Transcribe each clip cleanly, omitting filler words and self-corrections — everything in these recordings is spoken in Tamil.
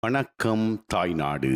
வணக்கம் தாய்நாடு.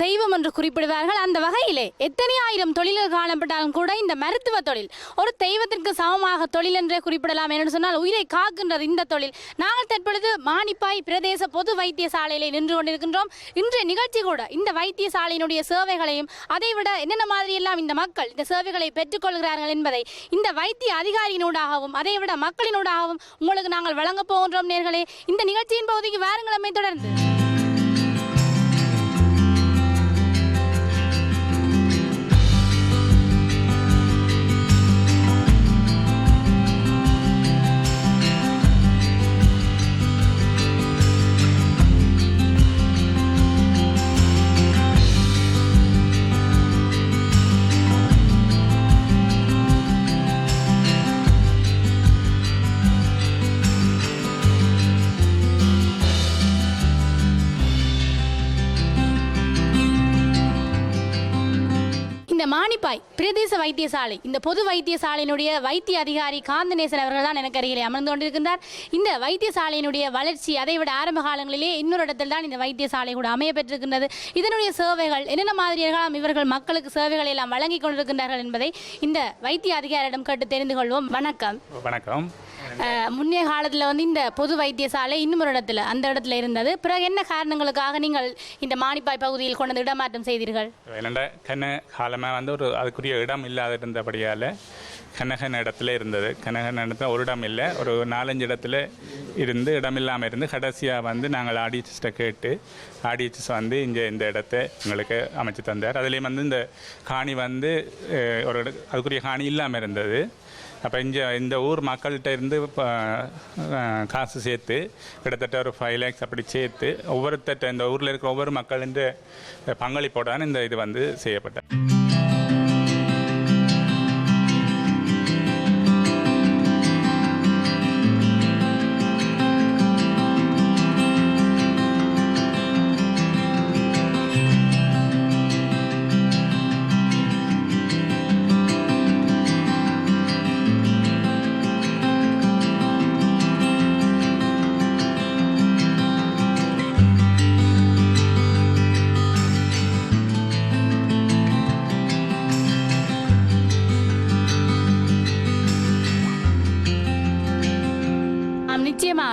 தெய்வம் என்று குறிப்பிடுவார்கள். அந்த வகையிலே எத்தனை ஆயிரம் தொழில்கள் காணப்பட்டாலும் கூட இந்த மருத்துவ தொழில் ஒரு தெய்வத்திற்கு சமமாக தொழில் என்றே குறிப்பிடலாம். என்று சொன்னால் உயிரை காக்கின்றது இந்த தொழில். நாங்கள் தற்பொழுது மானிப்பாய் பிரதேச பொது வைத்தியசாலையிலே நின்று கொண்டிருக்கின்றோம். இன்றைய நிகழ்ச்சி கூட இந்த வைத்தியசாலையினுடைய சேவைகளையும் அதைவிட என்னென்ன மாதிரியெல்லாம் இந்த மக்கள் இந்த சேவைகளை பெற்றுக்கொள்கிறார்கள் என்பதை இந்த வைத்திய அதிகாரியினூடாகவும் அதைவிட மக்களினூடாகவும் உங்களுக்கு நாங்கள் வழங்கப் போகின்றோம். நேர்களே, இந்த நிகழ்ச்சியின் பகுதிக்கு வாருங்களமை தொடர்ந்து மானிப்பாய் பிரதேச வைத்தியசாலை இந்த பொது வைத்தியசாலையினுடைய வைத்திய அதிகாரி காந்தநேசன் அவர்கள் தான் எனக்கு அருகிலே அமர்ந்து கொண்டிருக்கின்றார். இந்த வைத்தியசாலையினுடைய வளர்ச்சி அதைவிட ஆரம்ப காலங்களிலே இன்னொரு இடத்தில் தான் இந்த வைத்தியசாலை கூட அமைய பெற்றிருக்கின்றது. இதனுடைய சேவைகள் என்னென்ன மாதிரியாக இவர்கள் மக்களுக்கு சேவைகளை எல்லாம் வழங்கி கொண்டிருக்கின்றார்கள் என்பதை இந்த வைத்திய அதிகாரியிடம் கேட்டு தெரிந்து கொள்வோம். வணக்கம். வணக்கம். முன்னைய காலத்தில் இந்த பொது வைத்தியசாலை இன்னும் ஒரு இடத்துல அந்த இடத்துல இருந்தது. பிறகு என்ன காரணங்களுக்காக நீங்கள் இந்த மானிப்பாய் பகுதியில் கொண்டு இடமாற்றம் செய்தீர்கள்? காலமாக ஒரு அதுக்குரிய இடம் இல்லாத இருந்தபடியால் கனகன் இடத்துல இருந்தது. கனகன் இடத்துல ஒரு இடம் இல்லை, ஒரு 4-5 இடத்துல இருந்து இடம் இல்லாமல் இருந்து கடைசியாக நாங்கள் ஆடியன்ஸ்ட்டை கேட்டு ஆடியன்ஸ் இங்கே இந்த இடத்தை எங்களுக்கு அமைச்சு தந்தார். அதுலேயும் இந்த காணி ஒரு அதுக்குரிய காணி இல்லாமல் இருந்தது. அப்போ இந்த ஊர் மக்கள்கிட்ட இருந்து காசு சேர்த்து கிட்டத்தட்ட ஒரு 5 lakhs அப்படி சேர்த்து ஒவ்வொருத்தட்ட இந்த ஊரில் இருக்கிற ஒவ்வொரு மக்களின் பங்களிப்போடு தான் இந்த இது செய்யப்பட்டது.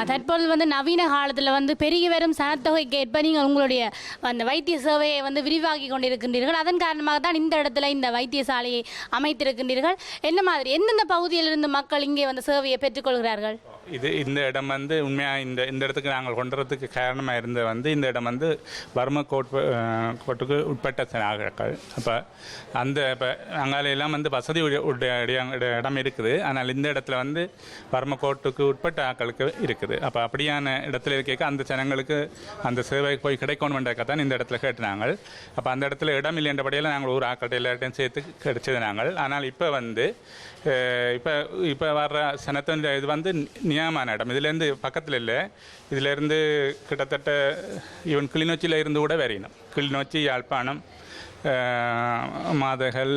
தற்போது நவீன காலத்தில் பெருகி வரும் சனத்தொகைக்கு ஏற்ப நீங்கள் உங்களுடைய அந்த வைத்திய சேவையை விரிவாக்கி கொண்டிருக்கின்றீர்கள். அதன் காரணமாக தான் இந்த இடத்துல இந்த வைத்தியசாலையை அமைத்திருக்கின்றீர்கள். என்ன மாதிரி எந்தெந்த பகுதியிலிருந்து மக்கள் இங்கே சேவையை பெற்றுக்கொள்கிறார்கள்? இந்த இடம் உண்மையாக இந்த இடத்துக்கு நாங்கள் கொண்டுறதுக்கு காரணமாக இருந்த இந்த இடம் வர்ம கோட்டுக்கு உட்பட்ட நாகர்கள். அப்போ இப்போ அங்காலையெல்லாம் வசதி இடம் இருக்குது. ஆனால் இந்த இடத்துல வர்ம கோட்டுக்கு உட்பட்ட ஆக்களுக்கு இருக்குது. அப்போ அப்படியான இடத்துல இருக்க அந்த ஜனங்களுக்கு அந்த சேவை போய் கிடைக்கணுமென்றதான் இந்த இடத்துல கேட்டுனாங்க. அப்போ அந்த இடத்துல இடம் இல்லைன்றபடியில் நாங்கள் ஊர் ஆக்கட்டை எல்லார்ட்டையும் சேர்த்து கிடைச்சது நாங்கள். ஆனால் இப்போ வர்ற சனத்தின் இது நியமான இடம் இதுலேருந்து பக்கத்தில் இல்லை. இதிலேருந்து கிட்டத்தட்ட ஈவன் கிளிநொச்சியில் இருந்து கூட வரையணும். கிளிநொச்சி, யாழ்ப்பாணம், மாதகள்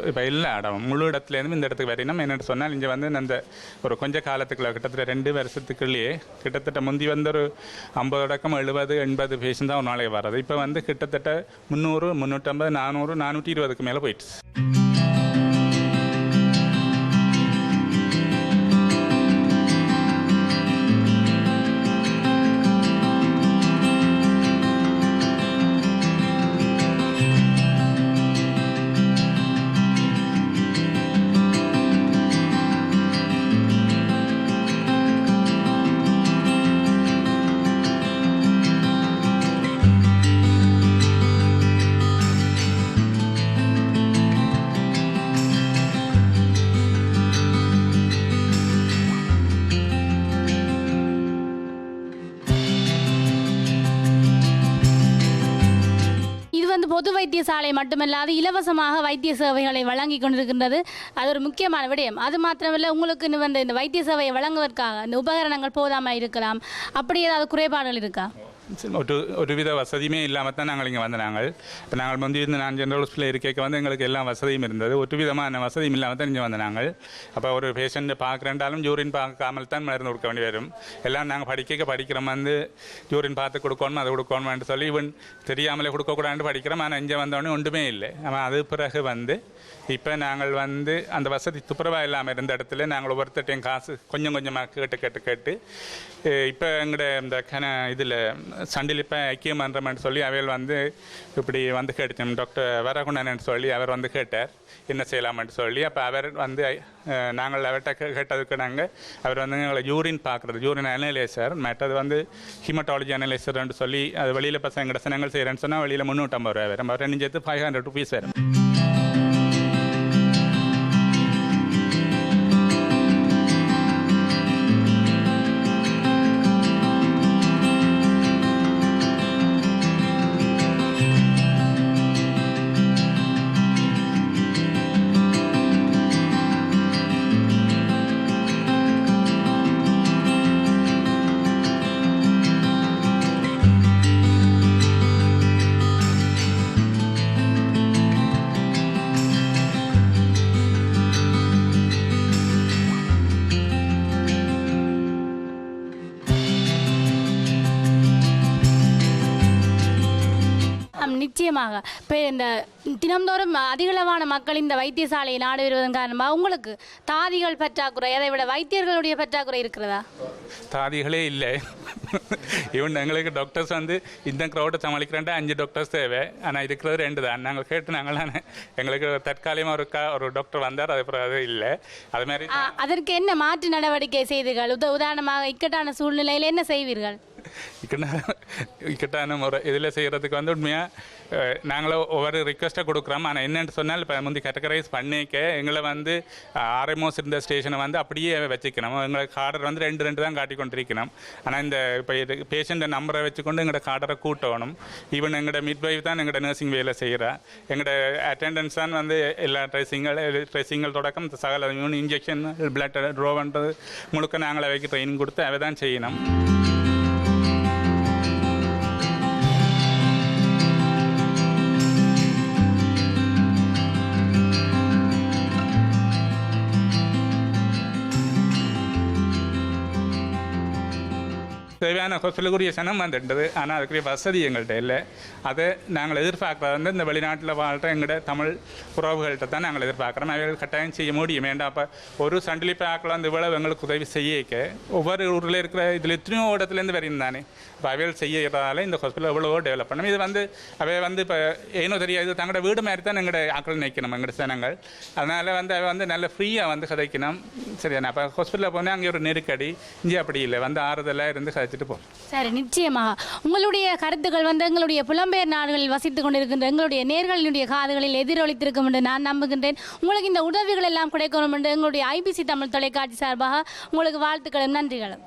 இப்போ எல்லா இடம் முழு இடத்துலேருந்து இந்த இடத்துக்கு வரையணும். என்னென்னு சொன்னால் இங்கே அந்த ஒரு கொஞ்ச காலத்துக்குள்ள கிட்டத்தட்ட 2 வருஷத்துக்குள்ளேயே கிட்டத்தட்ட முந்தி ஒரு 50 தொடக்கம் 70-80 பேஷண்ட் தான் ஒரு நாளைக்கு வர்றது. இப்போ கிட்டத்தட்ட 300, 350, 400, 420க்கு மேலே போயிடுச்சு. பொது வைத்தியசாலை மட்டுமல்லாது இலவசமாக வைத்திய சேவைகளை வழங்கி கொண்டிருக்கின்றது. அது ஒரு முக்கியமான விடயம். அது மாத்திரமல்ல, உங்களுக்கு வந்து இந்த வைத்திய சேவையை வழங்குவதற்காக இந்த உபகரணங்கள் போதாமல் இருக்கலாம், அப்படி ஏதாவது குறைபாடுகள் இருக்கா? ஒருவித வசதியுமே இல்லாமல் தான் நாங்கள் இங்கே நாங்கள் இப்போ நாங்கள் முந்தி இருந்து நான் ஜென்ரல் ஹாஸ்பிட்டலில் இருக்க வந்து எங்களுக்கு எல்லா வசதியும் இருந்தது. ஒரு விதமான வசதியும் இல்லாமல் தான் இங்கே நாங்கள். அப்போ ஒரு பேஷண்ட்டை பார்க்குறேன்டாலும் யூரின் பார்க்காமல் தான் மருந்து கொடுக்க வேண்டி வரும். எல்லாம் நாங்கள் படிக்கிற வந்து யூரின் பார்த்து கொடுக்கணும், அதை கொடுக்கணும்னு சொல்லி ஈவன் தெரியாமலே கொடுக்கக்கூடாதுன்னு படிக்கிறோம். ஆனால் இங்கே வந்தோடனே ஒன்றுமே இல்லை. ஆனால் அது பிறகு வந்து இப்போ நாங்கள் வந்து அந்த வசதி துப்புரவாக இல்லாமல் இருந்த இடத்துல நாங்கள் ஒவ்வொருத்தையும் காசு கொஞ்சம் கொஞ்சமாக கேட்டு இப்போ எங்களோட இந்த இதில் சண்டிலிப்பை ஐக்கிய மன்றம்னு சொல்லி அவையில் வந்து இப்படி வந்து கேட்டுச்சோம். டாக்டர் வரகுணன்னு சொல்லி அவர் வந்து கேட்டார் என்ன செய்யலாம்னு சொல்லி. அப்போ அவர் வந்து நாங்கள் அவர்கிட்ட கேட்டதுக்கு அவர் வந்து எங்களை யூரின் பார்க்குறது, யூரின் அனலைசர், மற்றது வந்து ஹிமட்டாலஜி அனலைசர்னு சொல்லி அது வெளியில் பசங்க இடசனங்கள் செய்கிறேன்னு சொன்னால் வெளியில் 350 ரூபா வரும். அவர் ரெண்டு சேர்த்து 500 rupees வரும். நிச்சயமாக இப்போ இந்த தினம்தோறும் அதிகளவான மக்கள் இந்த வைத்தியசாலையை நாடு வருவதன் காரணமாக உங்களுக்கு தாதிகள் பற்றாக்குறை, அதை விட வைத்தியர்களுடைய பற்றாக்குறை இருக்கிறதா? தாதிகளே இல்லை. இவன் எங்களுக்கு டாக்டர்ஸ் வந்து இந்த க்ரௌடை சமாளிக்கிறேன்ட்டு 5 டாக்டர்ஸ் தேவை. ஆனால் இருக்கிறது 2 தான். நாங்கள் கேட்டு எங்களுக்கு தற்காலிகமாக ஒரு டாக்டர் வந்தார், அது இல்லை. அது மாதிரி அதற்கு என்ன மாற்று நடவடிக்கை செய்தீர்கள்? உதாரணமாக இக்கட்டான சூழ்நிலையில் என்ன செய்வீர்கள்? இக்கட்டான முறை இதில் செய்கிறதுக்கு வந்து உண்மையாக நாங்களும் ஒவ்வொரு ரிக்வெஸ்ட்டாக கொடுக்குறோம். ஆனால் என்னென்னு சொன்னால் இப்போ முந்தி கேட்டகரைஸ் பண்ணிக்க எங்களை வந்து ஆர்எம்ஓஸ் இருந்த ஸ்டேஷனை வந்து அப்படியே வச்சுக்கணும். எங்களுக்கு கார்டர் வந்து 2 தான் காட்டி கொண்டிருக்கணும். ஆனால் இந்த இப்போ பேஷண்ட்டை நம்பரை வச்சுக்கொண்டு எங்களோட கார்டரை கூட்டணும். ஈவன் எங்களோட மிட்வைஃப் தான் எங்களோட நர்சிங் வேலை செய்கிறா. எங்களோட அட்டெண்டன்ஸ் தான் வந்து எல்லா ட்ரெஸ்ஸிங்கள் தொடக்கம் சகல இன்ஜெக்ஷன் பிளட் ட்ரோ பண்ணுறது முழுக்க நாங்கள் அவைக்கு ட்ரைனிங் கொடுத்து அவை தான் செய்யணும். தேவையான ஹாஸ்பிட்டலுக்குரிய சனம் வந்துட்டது. ஆனால் அதுக்குரிய வசதி எங்கள்கிட்ட இல்லை. அதை நாங்கள் எதிர்பார்க்குறது வந்து இந்த வெளிநாட்டில் வாழ்கிற எங்களோட தமிழ் உறவுகள்கிட்ட தான் நாங்கள் எதிர்பார்க்குறோம். அவர்கள் கட்டாயம் செய்ய முடியும். வேண்டாம் அப்போ ஒரு சண்டிலிப்பை ஆக்கலாம் அந்த இவ்வளவு எங்களுக்கு உதவி செய்யக்க ஒவ்வொரு ஊரில் இருக்கிற இதில் எத்தனையோ இடத்துலேருந்து வரையும் தானே. இப்போ அவைகள் செய்யறதால இந்த ஹாஸ்பிட்டல் எவ்வளவோ டெவலப் பண்ணணும். இது வந்து அவை வந்து இப்போ ஏனோ தெரியாது தங்களோட வீடு மாதிரி தான் எங்களோட ஆக்கள் நிற்கணும் எங்களோட சனங்கள். அதனால் வந்து அவை வந்து நல்ல ஃப்ரீயாக வந்து கதைக்கணும். சரியாண்ணா? அப்போ ஹாஸ்பிட்டலில் போனால் அங்கே ஒரு நெருக்கடி, இங்கே அப்படி இல்லை, வந்து ஆறுதலாக இருந்து சரி, நிச்சயமாக உங்களுடைய கருத்துக்கள் வந்து எங்களுடைய புலம்பெயர் நாடுகளில் வசித்துக் கொண்டிருக்கின்ற எங்களுடைய நேர்களினுடைய காதுகளில் எதிரொலித்திருக்கும் என்று நான் நம்புகின்றேன். உங்களுக்கு இந்த உதவிகள் எல்லாம் கிடைக்கணும் என்று எங்களுடைய ஐபிசி தமிழ் தொலைக்காட்சி சார்பாக உங்களுக்கு வாழ்த்துக்களும் நன்றிகளும்.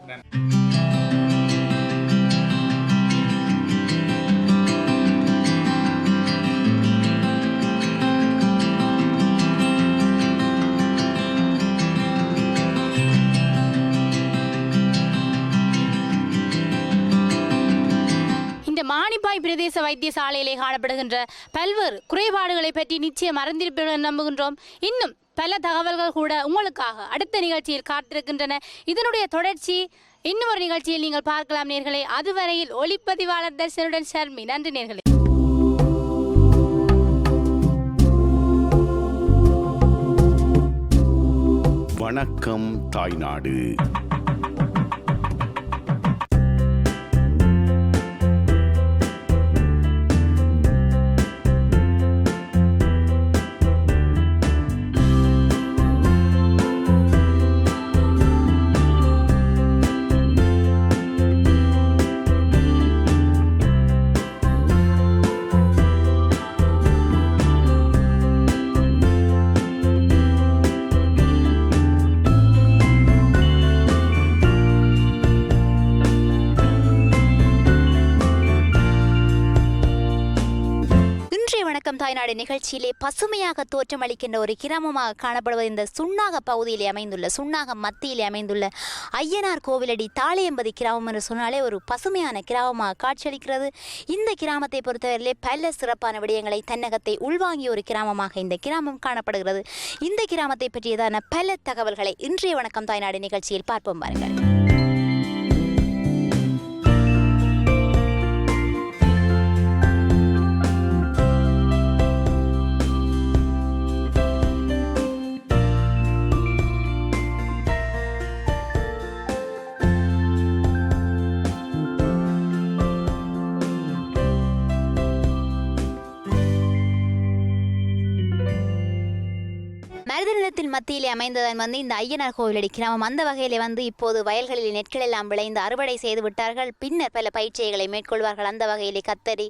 மானிப்பாய் பிரதேச வைத்தியசாலையிலே காணப்படுகின்ற பல்வேறு குறைபாடுகளை பற்றி நிச்சயம் அறிந்திருப்பீர்கள் நம்புகின்றோம். இன்னும் பல தகவல்கள் கூட உங்களுக்காக அடுத்த நிகழ்ச்சியில் காத்திருக்கின்றன. இதனுடைய தொடர்ச்சி இன்னும் ஒரு நிகழ்ச்சியில் நீங்கள் பார்க்கலாம் நேர்களே. அதுவரையில் ஒளிப்பதிவாளர் தர்ஷனுடன் ஷர்மி. நன்றி நேர்களே. வணக்கம் தாய்நாடு. தாய்நாடு நிகழ்ச்சியிலே பசுமையாக தோற்றமளிக்கின்ற ஒரு கிராமமாக காணப்படுவது இந்த சுன்னாக பகுதியிலே அமைந்துள்ள சுன்னாக மத்தியிலே அமைந்துள்ள ஐயனார் கோவிலடி தாளையம்பதி கிராமம் என்று சொன்னாலே ஒரு பசுமையான கிராமமாக காட்சியளிக்கிறது. இந்த கிராமத்தை பொறுத்தவரையிலே பல சிறப்பான விடயங்களை தன்னகத்தை உள்வாங்கிய ஒரு கிராமமாக இந்த கிராமம் காணப்படுகிறது. இந்த கிராமத்தை பற்றியதான பல தகவல்களை இன்றைய வணக்கம் தாய்நாடு நிகழ்ச்சியில் பார்ப்போம் பாருங்கள். மருதநிலத்தின் மத்தியிலே அமைந்ததன் இந்த ஐயனார் கோவிலடி கிராமம். அந்த வகையிலே இப்போது வயல்களில் நெற்கள் எல்லாம் விளைந்து அறுவடை செய்து விட்டார்கள். பின்னர் பல பயிற்சிகளை மேற்கொள்வார்கள். அந்த வகையிலே கத்தரி,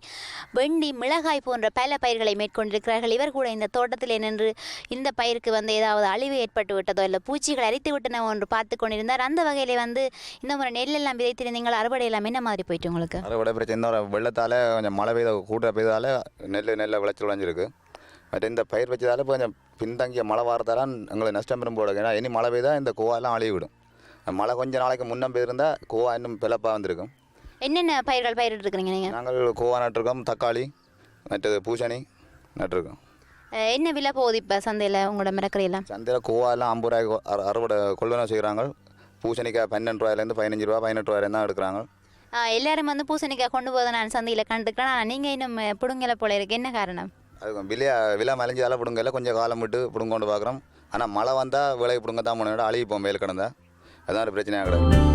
வெண்டி, மிளகாய் போன்ற பல பயிர்களை மேற்கொண்டிருக்கிறார்கள். இவர் கூட இந்த தோட்டத்திலே நின்று இந்த பயிருக்கு ஏதாவது அழிவு ஏற்பட்டு விட்டதோ இல்லை பூச்சிகள் அரித்து விட்டனோ என்று பார்த்து கொண்டிருந்தார். அந்த வகையிலே இந்த முறை நெல் எல்லாம் விதைத்திருந்தீங்கள். அறுவடை எல்லாம் என்ன மாதிரி போயிட்டு உங்களுக்கு? அறுவடை பிரச்சனை வெள்ளத்தால் கொஞ்சம் மழை பெய்த கூட பெய்தால் நெல் விளைச்சல் விளைஞ்சிருக்கு. மற்ற இந்த பயிர் வச்சதால் கொஞ்சம் பின்தங்கிய மழை வாரத்தால் எங்களுக்கு நஷ்டம் பெறும் போல. ஏன்னா இனி மழை பெய்தால் இந்த கோவாலாம் அழிவிடும். மழை கொஞ்சம் நாளைக்கு முன்னம் பெய்திருந்தால் கோவா இன்னும் பிளப்பாக வந்திருக்கும். என்னென்ன பயிர்கள் பயிரிட்டுருக்கிறீங்க நீங்கள்? நாங்கள் கோவா நட்டுருக்கோம், தக்காளி, மற்றது பூசணி நட்டுருக்கோம். என்ன விலை போகுது இப்போ சந்தையில் உங்களோட மிரக்கரையெல்லாம்? சந்தையில் கோவாலாம் 50 ரூபாய்க்கு அறுவடை கொள்வனை செய்கிறாங்க. பூசணிக்காய் 12 ரூபாயிலேருந்து 15 ரூபா 18 ரூபாயிலேருந்து தான் எடுக்கிறாங்க. எல்லாரும் பூசணிக்காய் கொண்டு போதை நான் சந்தையில் கண்டுக்கிறேன். ஆனால் நீங்கள் இன்னும் பிடுங்கலை போல இருக்கு. என்ன காரணம்? அது விலை மலைஞ்சால பிடுங்கல கொஞ்சம் காலம் விட்டு பிடுங்கொண்டு பார்க்குறோம். ஆனால் மழை வந்தால் விலை பிடுங்க தான் முன்னாடி அழிப்போம் மேல் கிடந்தா. அதுதான் ஒரு பிரச்சனையாக கிடக்கு.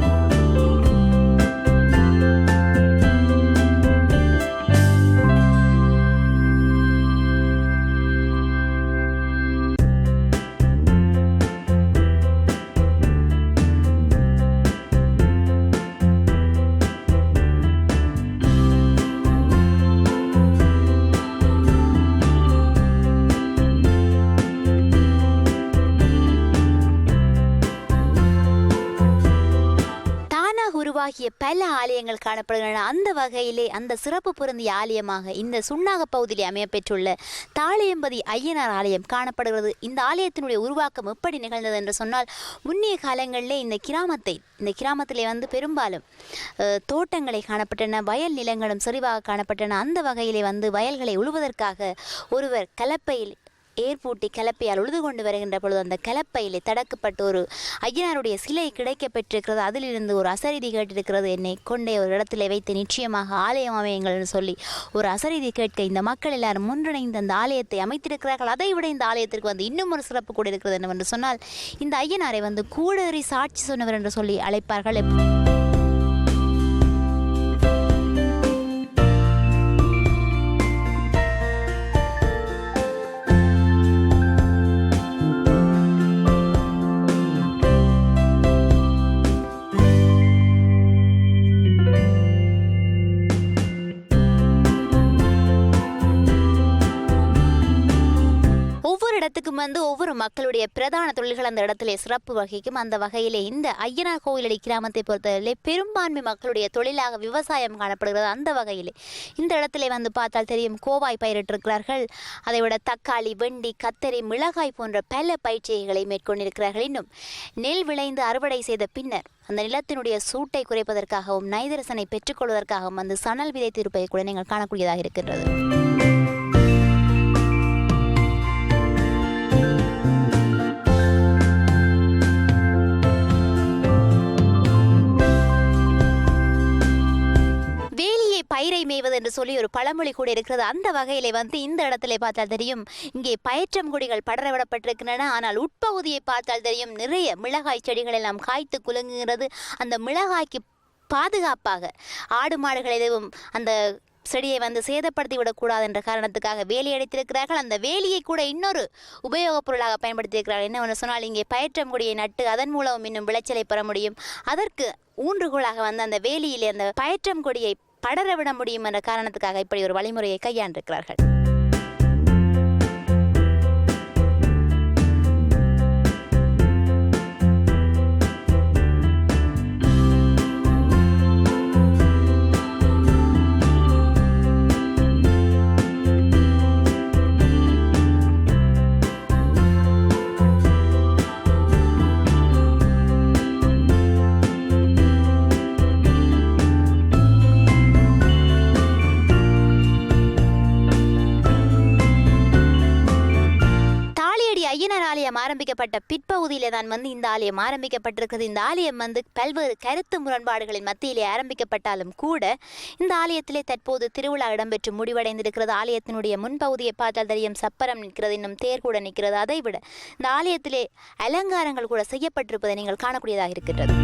பல ஆலயங்கள் காணப்படுகின்றன. அந்த வகையிலே அந்த சிறப்பு பொருந்திய ஆலயமாக இந்த சுன்னாக பகுதியிலே அமையப்பெற்றுள்ள தாளையம்பதி ஐயனார் ஆலயம் காணப்படுகிறது. இந்த ஆலயத்தினுடைய உருவாக்கம் எப்படி நிகழ்ந்தது என்று சொன்னால், முன்னைய காலங்களிலே இந்த கிராமத்திலே பெரும்பாலும் தோட்டங்களை காணப்பட்டன, வயல் நிலங்களும் செறிவாக காணப்பட்டன. அந்த வகையிலே வயல்களை உழுவதற்காக ஒருவர் கலப்பையில் ஏற்பூட்டி கலப்பையால் உழுது கொண்டு வருகின்ற பொழுது அந்த கலப்பையிலே தடக்கப்பட்ட ஒரு ஐயனாருடைய சிலை கிடைக்கப்பெற்றிருக்கிறது. அதிலிருந்து ஒரு அசரீதி கேட்டிருக்கிறது. என்னை கொண்டே ஒரு இடத்துல வைத்து நிச்சயமாக ஆலயம் அமையுங்கள் சொல்லி ஒரு அசரீதி கேட்க இந்த மக்கள் எல்லாரும் ஒன்றிணைந்து அந்த ஆலயத்தை அமைத்திருக்கிறார்கள். அதை விட இந்த ஆலயத்திற்கு இன்னும் ஒரு சிறப்பு கூட இருக்கிறது என்னவென்று சொன்னால், இந்த ஐயனாரை கூடேறி சாட்சி சொன்னவர் என்று சொல்லி அழைப்பார்கள். ஒவ்வொரு மக்களுடைய பிரதான தொழில்கள் அந்த இடத்திலே சிறப்பு வகிக்கும். அந்த வகையிலே இந்த ஐயனார் கோவிலடி கிராமத்தை பொறுத்தவரையிலே பெரும்பான்மை மக்களுடைய தொழிலாக விவசாயம் காணப்படுகிறது. அந்த வகையிலே இந்த இடத்திலே பார்த்தால் தெரியும், கோவாய் பயிரிட்டிருக்கிறார்கள். அதைவிட தக்காளி, வெண்டி, கத்தரி, மிளகாய் போன்ற பல பயிற்சிகளை மேற்கொண்டிருக்கிறார்கள். இன்னும் நெல் விளைந்து அறுவடை செய்த பின்னர் அந்த நிலத்தினுடைய சூட்டை குறைப்பதற்காகவும் நைதரசனை பெற்றுக்கொள்வதற்காகவும் அந்த சணல் விதைத்திருப்பதை கூட நீங்கள் காணக்கூடியதாக இருக்கின்றது. பயிரை மேய்வது என்று சொல்லி ஒரு பழமொழி கூட இருக்கிறது. அந்த வகையிலே இந்த இடத்துல பார்த்தால் தெரியும், இங்கே பயற்றம் கொடிகள் படரவிடப்பட்டிருக்கின்றன. ஆனால் உட்பகுதியை பார்த்தால் தெரியும், நிறைய மிளகாய் செடிகள் எல்லாம் காய்த்து குலுங்குகிறது. அந்த மிளகாய்க்கு பாதுகாப்பாக ஆடு மாடுகள் எதுவும் அந்த செடியை சேதப்படுத்தி விடக்கூடாது என்ற காரணத்துக்காக வேலி அடைத்திருக்கிறார்கள். அந்த வேலியை கூட இன்னொரு உபயோகப் பொருளாக பயன்படுத்தியிருக்கிறார்கள். என்னவென்று சொன்னால், இங்கே பயற்றம் கொடியை நட்டு அதன் மூலம் இன்னும் விளைச்சலை பெற முடியும். அதற்கு ஊன்றுகோலாக அந்த வேலியிலே அந்த பயற்றம் கொடியை படரவிட முடியும் என்ற காரணத்துக்காக இப்படி ஒரு வழிமுறையை கையாண்டிருக்கிறார்கள். ஆலயம் ஆரம்பிக்கப்பட்ட பிற்பகுதியிலே தான் வந்து இந்த ஆலயம் ஆரம்பிக்கப்பட்டிருக்கிறது. இந்த ஆலயம் வந்து பல்வேறு கருத்து முரண்பாடுகளின் மத்தியிலே ஆரம்பிக்கப்பட்டாலும் கூட இந்த ஆலயத்திலே தற்போது திருவிழா இடம்பெற்று முடிவடைந்திருக்கிறது. ஆலயத்தினுடைய முன்பகுதியை பார்த்தால் தெரியும், சப்பரம் நிற்கிறது, இன்னும் தேர் கூட நிற்கிறது. அதைவிட இந்த ஆலயத்திலே அலங்காரங்கள் கூட செய்யப்பட்டிருப்பதை நீங்கள் காணக்கூடியதாக இருக்கின்றது.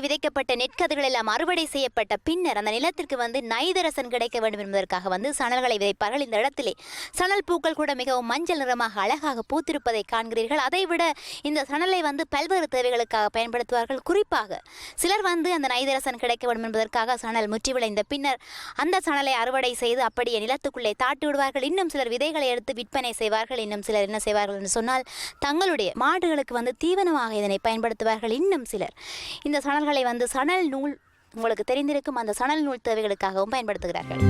விதைக்கப்பட்ட நெற்கதிர்கள் எல்லாம் அறுவடை செய்யப்பட்ட பின்னர் அந்த நிலத்திற்கு வந்து நைதரசன் கிடைக்க வேண்டும் என்பதற்காக வந்து சணல்களை விதைப்பார்கள். இந்த இடத்திலே சணல் பூக்கள் கூட மிகவும் மஞ்சள் நிறமாக அழகாக பூத்திருப்பதை காண்கிறீர்கள். அதைவிட இந்த சணலை வந்து பல்வேறு தேவைகளுக்காக பயன்படுத்துவார்கள். குறிப்பாக சிலர் வந்து அந்த நைதரசன் கிடைக்க வேண்டும் என்பதற்காக சணல் முற்றி விளைந்த பின்னர் அந்த சணலை அறுவடை செய்து அப்படியே நிலத்துக்குள்ளே தாட்டி விடுவார்கள். இன்னும் சிலர் விதைகளை எடுத்து விற்பனை செய்வார்கள். இன்னும் சிலர் என்ன செய்வார்கள் என்று சொன்னால் தங்களுடைய மாடுகளுக்கு வந்து தீவனமாக இதனை பயன்படுத்துவார்கள். இன்னும் சிலர் இந்த சணல்களை வந்து சணல் நூல், உங்களுக்கு தெரிந்திருக்கும் அந்த சணல் நூல் தேவைகளுக்காகவும் பயன்படுத்துகிறார்கள்.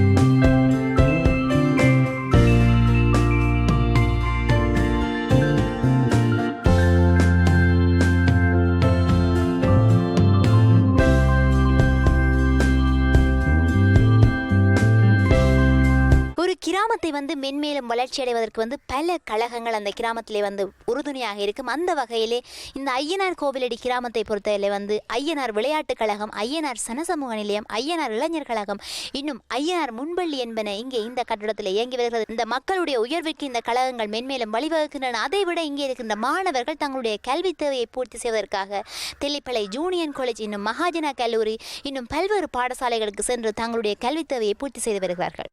ஒரு கிராமத்தை வந்து மென்மேலும் வளர்ச்சி அடைவதற்கு வந்து பல கழகங்கள் அந்த கிராமத்திலே வந்து உறுதுணையாக இருக்கும். அந்த வகையிலே இந்த ஐயனார் கோவிலடி கிராமத்தை பொறுத்தவரை வந்து ஐயனார் விளையாட்டுக் கழகம், ஐயனார் சனசமூக நிலையம், ஐயனார் இளைஞர் கழகம், இன்னும் ஐயனார் முன்பள்ளி என்பன இங்கே இந்த கட்டடத்தில் இயங்கி வருகிறது. இந்த மக்களுடைய உயர்விற்கு இந்த கழகங்கள் மென்மேலும் வழிவகுக்கின்றன. அதைவிட இங்கே இருக்கின்ற மாணவர்கள் தங்களுடைய கல்வி தேவையை பூர்த்தி செய்வதற்காக தெல்லிப்பளை ஜூனியர் காலேஜ், இன்னும் மகாஜனா கல்லூரி, இன்னும் பல்வேறு பாடசாலைகளுக்கு சென்று தங்களுடைய கல்வி தேவையை பூர்த்தி செய்து வருகிறார்கள்.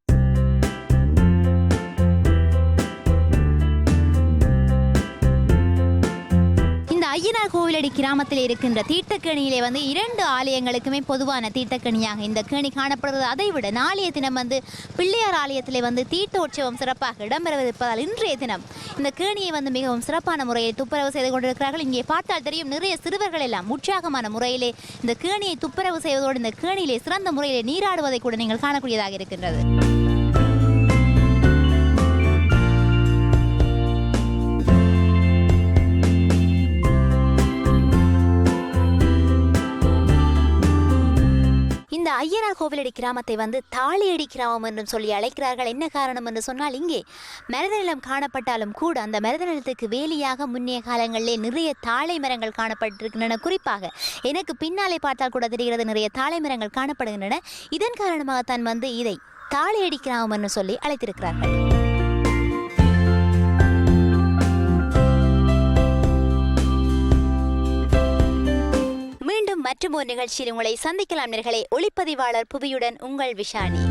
ஐயனார் கோவிலடி கிராமத்தில் இருக்கின்ற தீர்த்தக்கேணியிலே வந்து 2 ஆலயங்களுக்குமே பொதுவான தீர்த்தக்கேணியாக இந்த கேணி காணப்படுகிறது. அதைவிட நாளைய தினம் வந்து பிள்ளையார் ஆலயத்திலே வந்து தீர்த்தோற்சவம் சிறப்பாக இடம்பெறவிருப்பதால் இன்றைய தினம் இந்த கேணியை வந்து மிகவும் சிறப்பான முறையில் துப்புரவு செய்து கொண்டிருக்கிறார்கள். இங்கே பார்த்தால் தெரியும், நிறைய சிறுவர்கள் எல்லாம் உற்சாகமான முறையிலே இந்த கேணியை துப்புரவு செய்வதோடு இந்த கேணியிலே சிறந்த முறையிலே நீராடுவதை கூட நீங்கள் காணக்கூடியதாக இருக்கின்றது. இந்த ஐயனார் கோவிலடி கிராமத்தை வந்து தாளியடி கிராமம் என்றும் சொல்லி அழைக்கிறார்கள். என்ன காரணம் என்று சொன்னால், இங்கே மருத நிலம் காணப்பட்டாலும் கூட அந்த மருத நிலத்துக்கு வேலியாக முன்னைய காலங்களிலே நிறைய தாழை மரங்கள் காணப்பட்டிருக்கின்றன. குறிப்பாக எனக்கு பின்னாலே பார்த்தால் கூட தெரிகிறது, நிறைய தாழை மரங்கள் காணப்படுகின்றன. இதன் காரணமாகத்தான் வந்து இதை தாளியடி கிராமம் என்று சொல்லி அழைத்திருக்கிறார்கள். மீண்டும் மற்றொரு நிகழ்ச்சியில் உங்களை சந்திக்கலாம் நேயர்களே. ஒளிப்பதிவாளர் புவியுடன் உங்கள் விஷானி.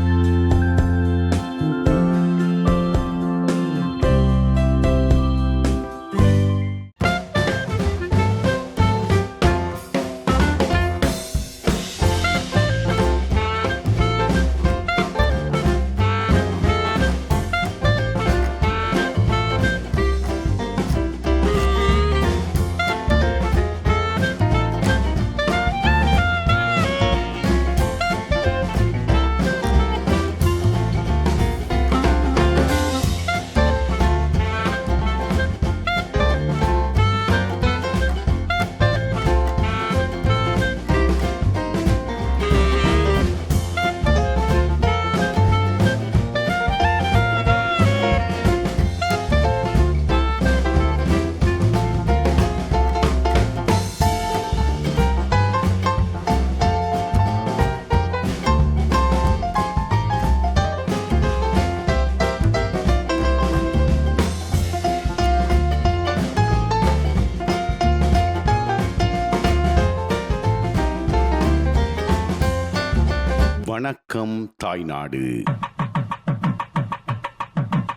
வணக்கம் தாய்நாடு.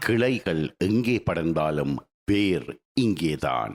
கிளைகள் எங்கே படர்ந்தாலும் வேர் இங்கேதான்.